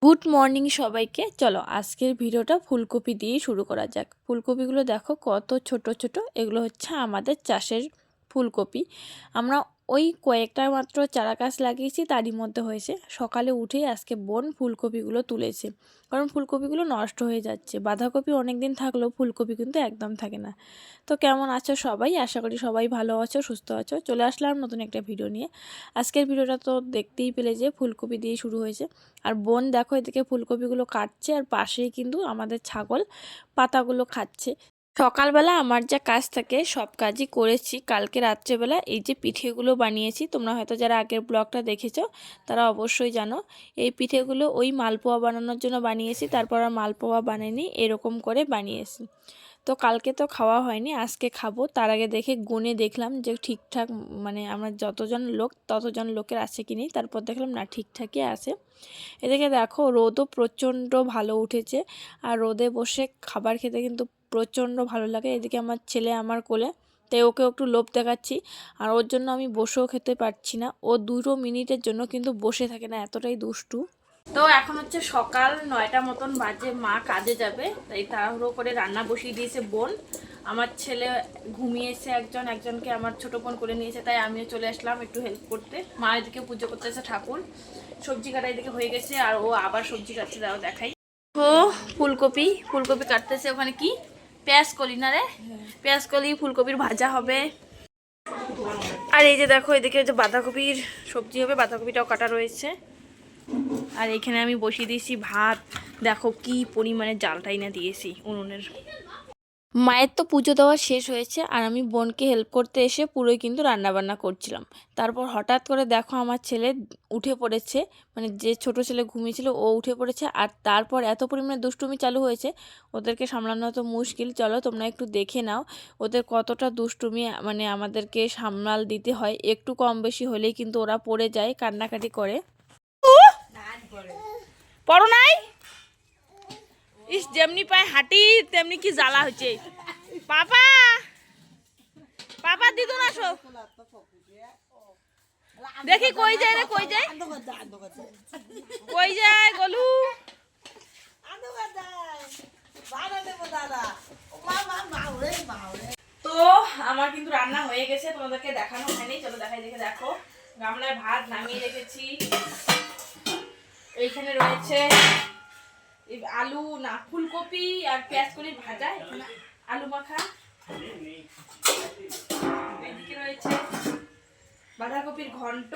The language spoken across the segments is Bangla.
গুড মর্নিং সবাইকে। চলো আজকের ভিডিওটা ফুলকপি দিয়ে শুরু করা যাক। ফুলকপিগুলো দেখো কত ছোট ছোট, এগুলো হচ্ছে আমাদের চাষের ফুলকপি। আমরা ওই কয়েকটা মাত্র চারা গাছ লাগিয়েছি, তারই মধ্যে হয়েছে। সকালে উঠেই আজকে বোন ফুলকপিগুলো তুলেছে, কারণ ফুলকপিগুলো নষ্ট হয়ে যাচ্ছে। বাঁধাকপি অনেক দিন থাকলেও ফুলকপি কিন্তু একদম থাকে না। তো কেমন আছো সবাই? আশা করি সবাই ভালো আছো, সুস্থ আছো। চলে আসলাম নতুন একটা ভিডিও নিয়ে। আজকের ভিডিওটা তো দেখতেই পেলে যে ফুলকপি দিয়ে শুরু হয়েছে। আর বোন দেখো এদিকে ফুলকপিগুলো কাটছে, আর পাশেই কিন্তু আমাদের ছাগল পাতাগুলো খাচ্ছে। সকালবেলা আমার যা কাজ থাকে সব কাজই করেছি। কালকে রাত্রেবেলা এই যে পিঠেগুলো বানিয়েছি, তোমরা হয়তো যারা আগের ব্লগটা দেখেছো তারা অবশ্যই জানো। এই পিঠেগুলো ওই মালপোয়া বানানোর জন্য বানিয়েছি, তারপর আর মালপোয়া বানাইনি, এরকম করে বানিয়েছি। তো কালকে তো খাওয়া হয়নি, আজকে খাবো। তার আগে দেখে গুনে দেখলাম যে ঠিকঠাক, মানে আমরা যতজন লোক ততজন লোকের আছে কি নেই। তারপর দেখলাম না, ঠিকঠাকই আছে। এদিকে দেখো রোদও প্রচণ্ড ভালো উঠেছে, আর রোদে বসে খাবার খেতে কিন্তু প্রচণ্ড ভালো লাগে। এদিকে আমার ছেলে আমার কোলে, তাই ওকে একটু লোভ দেখাচ্ছি। আর ওর জন্য আমি বসেও খেতে পারছি না, ও 2 মিনিটের জন্য কিন্তু বসে থাকে না, এতটাই দুষ্টু। তো এখন হচ্ছে সকাল 9টা মতন বাজে, মা কাজে যাবে, তাই তাড়াহুড়ো করে রান্না বসিয়ে দিয়েছে বোন। আমার ছেলে ঘুমিয়েছে, একজনকে আমার ছোট বোন করে নিয়েছে, তাই আমিও চলে আসলাম একটু হেল্প করতে। মা এদিকে পুজো করতেছে ঠাকুর, সবজি কাটা এদিকে হয়ে গেছে, আর ও আবার সবজি কাটছে, দাও দেখাই। ও ফুলকপি ফুলকপি কাটতেছে, ওখানে কি পেঁয়াজ কলি না রে, পেঁয়াজ কলি ফুলকপির ভাজা হবে। আর এই যে দেখো এদিকে যে বাঁধাকপির সবজি হবে, বাঁধাকপিটাও কাটা রয়েছে। আর এখানে আমি বসিয়ে দিয়েছি ভাত, দেখো কি পরিমাণে জালটাই না দিয়েছি উনুনের। মায়ের তো পুজো দেওয়া শেষ হয়েছে, আর আমি বোনকে হেল্প করতে এসে পুরোই কিন্তু রান্নাবান্না করছিলাম। তারপর হঠাৎ করে দেখো আমার ছেলে উঠে পড়েছে, মানে যে ছোট ছেলে ঘুমিয়েছিল ও উঠে পড়েছে। আর তারপর এত পরিমাণে দুষ্টুমি চালু হয়েছে, ওদেরকে সামলানো তো মুশকিল। চলো তোমরা একটু দেখে নাও ওদের কতটা দুষ্টুমি, মানে আমাদেরকে সামলাল দিতে হয়। একটু কম বেশি হলেই কিন্তু ওরা পড়ে যায়, কান্নাকাটি করে। পড়ো নাই? ইস, যেমনি পায় হাঁটি তেমনি কি জ্বালা হচ্ছে। পাপা পাপা দিদু না সো, দেখি কই যায় রে, কই যায়, কই যায় গলু। তো আমার কিন্তু রান্না হয়ে গেছে, তোমাদেরকে দেখানো হয়নি, চলো দেখাই। দেখে দেখো গামলায় ভাত নামিয়ে রেখেছি। এইখানে রয়েছে আলু না ফুলকপি আর পেঁয়াজ কলির ভাজা, এখানে আলু মাখা। এদিকে রয়েছে বাঁধাকপির ঘন্ট,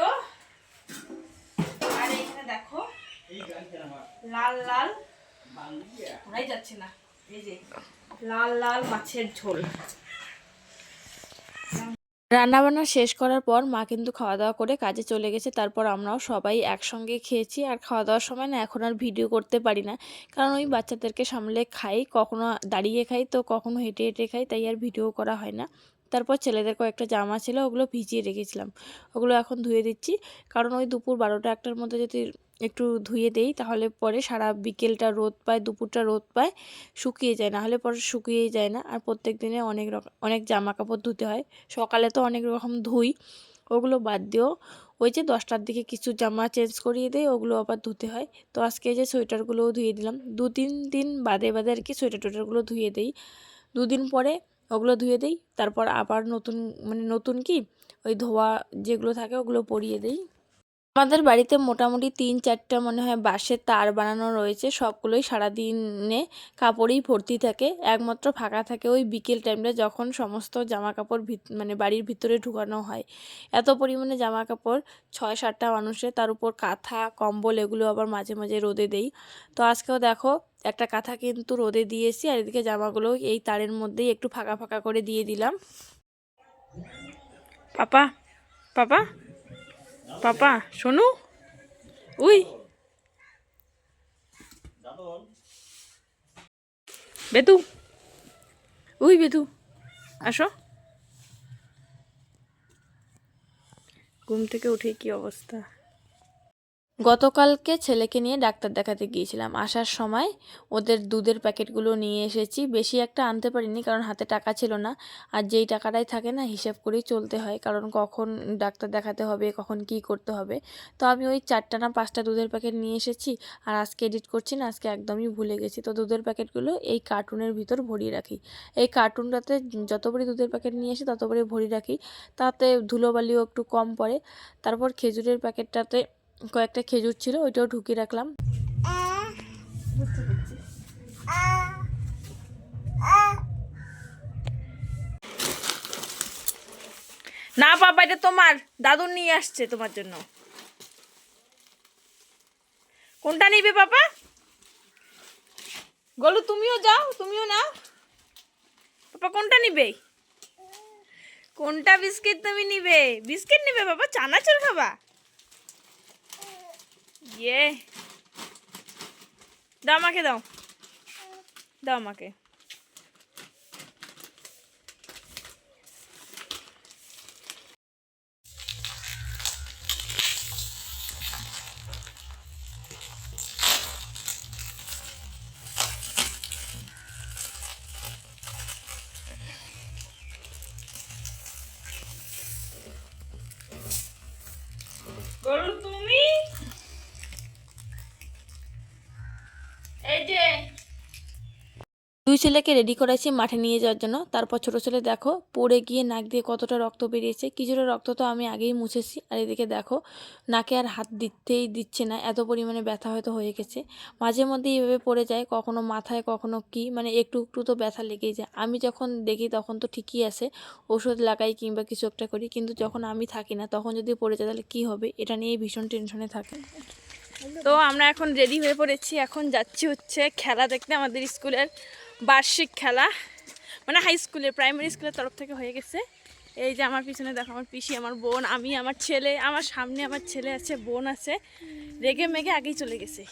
আর এখানে দেখো লাল লাল, শোনাই যাচ্ছে না, এই যে লাল লাল মাছের ঝোল। রান্নাবান্না শেষ করার পর মা কিন্তু খাওয়া দাওয়া করে কাজে চলে গেছে। তারপর আমরাও সবাই একসঙ্গে খেয়েছি। আর খাওয়া দাওয়ার সময় না এখন আর ভিডিও করতে পারি না, কারণ ওই বাচ্চাদেরকে সামলে খাই, কখনো দাঁড়িয়ে খাই তো কখনো হেঁটে হেঁটে খাই, তাই আর ভিডিও করা হয় না। তারপর ছেলেদের কয়েকটা জামা ছিল, ওগুলো ভিজিয়ে রেখেছিলাম, ওগুলো এখন ধুয়ে দিচ্ছি। কারণ ওই দুপুর 12টা 1টার মধ্যে যদি একটু ধুয়ে দেই তাহলে পরে সারা বিকেলটা রোদ পায়, দুপুরটা রোদ পায়, শুকিয়ে যায়, না হলে পরে শুকিয়েই যায় না। আর প্রত্যেক দিনে অনেক জামা কাপড় ধুতে হয়। সকালে তো অনেক রকম ধুই, ওগুলো বাদ দিয়েও ওই যে 10টার দিকে কিছু জামা চেঞ্জ করিয়ে দেয়, ওগুলো আবার ধুতে হয়। তো আজকে যে সোয়েটারগুলোও ধুয়ে দিলাম, 2-3 দিন বাদে বাদে আর কি সোয়েটার টোয়েটারগুলো ধুয়ে দিই। 2 দিন পরে ওগুলো ধুয়ে দিই, তারপর আবার নতুন, মানে নতুন কি ওই ধোয়া যেগুলো থাকে ওগুলো পরিয়ে দিই। আমাদের বাড়িতে মোটামুটি 3-4টা মনে হয় বাঁশের তার বানানো রয়েছে, সবগুলোই সারাদিনে কাপড়েই ভর্তি থাকে। একমাত্র ফাঁকা থাকে ওই বিকেল টাইমটা, যখন সমস্ত জামা কাপড় মানে বাড়ির ভিতরে ঢুকানো হয়। এত পরিমাণে জামা কাপড় 6-7টা মানুষের, তার উপর কাঁথা কম্বল, এগুলো আবার মাঝে মাঝে রোদে দেই। তো আজকেও দেখো একটা কাঁথা কিন্তু রোদে দিয়েছি, আর এদিকে জামাগুলো এই তারের মধ্যেই একটু ফাঁকা ফাঁকা করে দিয়ে দিলাম। পাপা পাপা পাপা শোনো, উই বেতু, উই বেতু আসো। ঘুম থেকে উঠে কি অবস্থা। গতকালকে ছেলেকে নিয়ে ডাক্তার দেখাতে গিয়েছিলাম, আসার সময় ওদের দুধের প্যাকেটগুলো নিয়ে এসেছি। বেশি একটা আনতে পারিনি কারণ হাতে টাকা ছিল না, আর যেই টাকাটাই থাকে না হিসাব করেই চলতে হয়, কারণ কখন ডাক্তার দেখাতে হবে, কখন কি করতে হবে। তো আমি ওই 4টা না 5টা দুধের প্যাকেট নিয়ে এসেছি, আর আজকে এডিট করছি না, আজকে একদমই ভুলে গেছি। তো দুধের প্যাকেটগুলো এই কার্টুনের ভিতর ভরিয়ে রাখি। এই কার্টুনটাতে যতবারই দুধের প্যাকেট নিয়ে এসে ততবারই ভরিয়ে রাখি, তাতে ধুলোবালিও একটু কম পড়ে। তারপর খেজুরের প্যাকেটটাতে কয়েকটা খেজুর ছিল, ওইটাও ঢুকিয়ে রাখলাম। না বাবা, এটা তোমার দাদু নিয়ে আসছে তোমার জন্য। কোনটা নিবে বাবা? গলু তুমিও যাও, তুমিও নাও। বাবা কোনটা নিবে? কোনটা বিস্কিট তুমি নিবে? বিস্কিট নিবে বাবা? চানাচুর খাবা? ইয়ে, দাও আমাকে, দাও দাও আমাকে। গরু তুমি, এই যে দুই ছেলেকে রেডি করাইছি মাঠে নিয়ে যাওয়ার জন্য। তারপর ছোট ছেলে দেখো পড়ে গিয়ে নাক দিয়ে কতটা রক্ত বেরিয়েছে। কিছুটা রক্ত তো আমি আগেই মুছেছি, আর এদিকে দেখো নাকে আর হাত দিতেই দিচ্ছে না, এত পরিমাণে ব্যথা হয়তো হয়ে গেছে। মাঝে মধ্যে এইভাবে পড়ে যায়, কখনো মাথায় কখনো কি, মানে একটু একটু তো ব্যথা লেগেই যায়। আমি যখন দেখি তখন তো ঠিকই আছে, ওষুধ লাগাই কিংবা কিছু একটা করি, কিন্তু যখন আমি থাকি না তখন যদি পড়ে যায় তাহলে কী হবে, এটা নিয়েই ভীষণ টেনশনে থাকে। তো আমরা এখন রেডি হয়ে পড়েছি, এখন যাচ্ছি হচ্ছে খেলা দেখতে। আমাদের স্কুলের বার্ষিক খেলা, মানে হাই স্কুলের, প্রাইমারি স্কুলের তরফ থেকে হয়ে গেছে। এই যে আমার পিছনে দেখো আমার পিসি, আমার বোন, আমি, আমার ছেলে, আমার সামনে আমার ছেলে আছে, বোন আছে, রেগে মেগে আগেই চলে গেছে।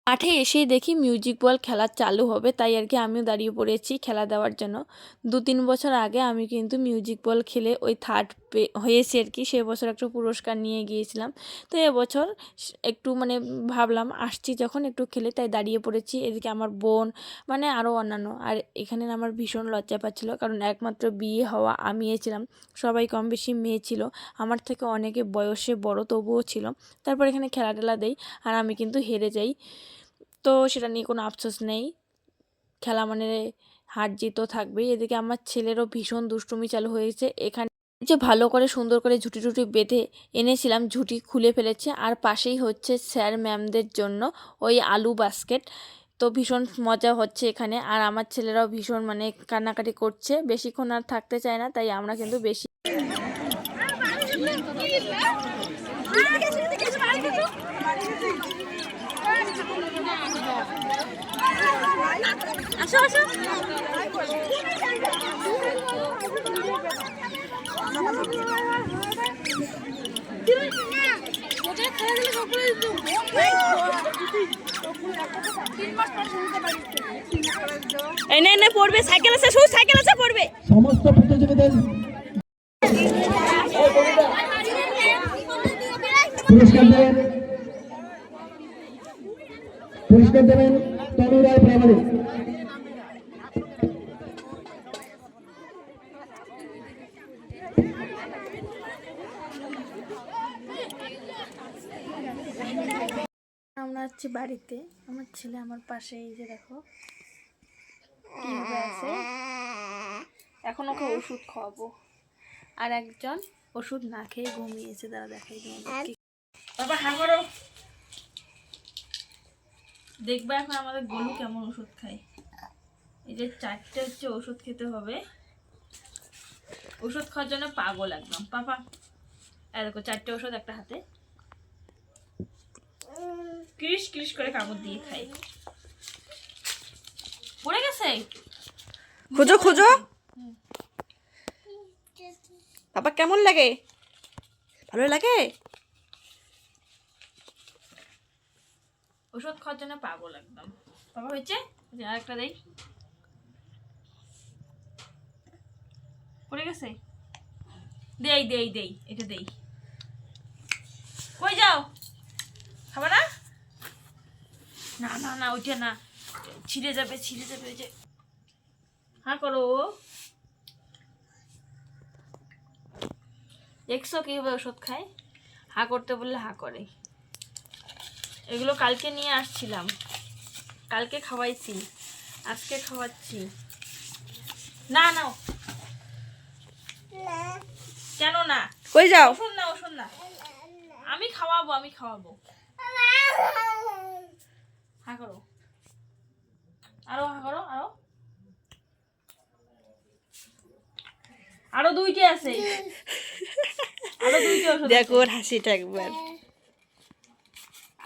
মাঠে এসেই দেখি মিউজিক বল খেলা চালু হবে, তাই আর কি আমিও দাঁড়িয়ে পড়েছি খেলা দেওয়ার জন্য। 2-3 বছর আগে আমি কিন্তু মিউজিক বল খেলে ওই থার্ড হয়েছি আর কি, সে বছর একটা পুরস্কার নিয়ে গিয়েছিলাম। তো এবছর একটু মানে ভাবলাম আসছি যখন একটু খেলে, তাই দাঁড়িয়ে পড়েছি। এদিকে আমার বোন, মানে আরও অন্যান্য। আর এখানে আমার ভীষণ লজ্জা পাচ্ছিল, কারণ একমাত্র বিয়ে হওয়া আমি ছিলাম, সবাই কম বেশি মেয়ে ছিল, আমার থেকে অনেকে বয়সে বড় তবুও ছিল। তারপর এখানে খেলা টেলা দেই, আর আমি কিন্তু হেরে যাই। তো সেটা নিয়ে কোনো আফসোস নেই, খেলা মানে হার জিতও থাকবেই। এদিকে আমার ছেলেরও ভীষণ দুষ্টুমি চালু হয়েছে। এখানে যে ভালো করে সুন্দর করে ঝুটি টুটি বেঁধে এনেছিলাম, ঝুটি খুলে ফেলেছে। আর পাশেই হচ্ছে স্যার ম্যামদের জন্য ওই আলু বাস্কেট। তো ভীষণ মজা হচ্ছে এখানে, আর আমার ছেলেরাও ভীষণ মানে কান্নাকাটি করছে, বেশিক্ষণ আর থাকতে চায় না, তাই আমরা কিন্তু বেশি আসো আসো। এনে পড়বে, সাইকেল আছে, শুধু সাইকেল আছে, পড়বে। সমস্ত প্রতিযোগীদের পুরস্কার দেবেন তনু রায় প্রামাণিক। আমরা আছি বাড়িতে, আমার ছেলে আমার পাশে, এই যে দেখো আছে। এখন ওকে ওষুধ খাওয়াবো, আর একজন ওষুধ না খেয়ে ঘুমিয়েছে, তারা দেখাই তোমাদের। বাবা হা করো, দেখবা এখন আমাদের গরু কেমন ওষুধ খায়। এই যে 4টে হচ্ছে ওষুধ খেতে হবে, ওষুধ খাওয়ার জন্য পাগল একদম। পাপা দেখো 4টে ওষুধ একটা হাতে, ক্রিশ ক্রিশ করে কামড় দিয়ে খাই। পড়ে গেছে, খোঁজো খোঁজো। বাবা কেমন লাগে? ভালো লাগে? ওষুধ খাওয়ার জন্য পাগল একদম। বাবা হয়েছে? যে আরেকটা দেই, পড়ে গেছে, দেই দেই দেই, এটা দেই। কই যাও, খাবা না? না না না, ওইটা না, ছিঁড়ে যাবে ছিঁড়ে যাবে। ওই যে হ্যাঁ করো, দেখছো কিভাবে ওষুধ খায়, হা করতে বললে হা করে। এগুলো কালকে নিয়ে আসছিলাম, কালকে খাওয়াইছি, আজকে খাওয়াচ্ছি। না না, কেন না? কই যাও? ওষুধ না, ওষুধ না, আমি খাওয়াবো, আমি খাওয়াবো। হা করো, আরো হা করো, আরো আরো দুইটা আছে, আরো দুইটা ওষুধ আছে। দেখো ওর হাসিটা একবার।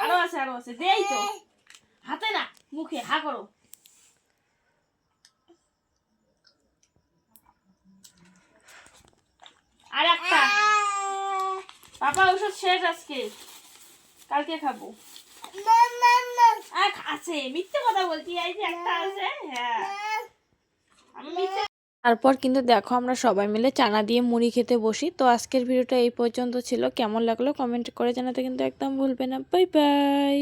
আরো আছে, আরো আছে, দেই তো, হাতে না মুখে, হা করো। আর একটা, পাপা ওষুধ শেষ আজকে, কালকে খাবো। আছে, মিথ্যে কথা বলছি, এই যে একটা আছে। হ্যাঁ, আমি মিথ্যে। তারপর কিন্তু দেখো আমরা সবাই মিলে চানা দিয়ে মুড়ি খেতে বসি। তো আজকের ভিডিওটা এই পর্যন্ত ছিল, কেমন লাগলো কমেন্ট করে জানাতে কিন্তু একদম ভুলবে না। Bye bye.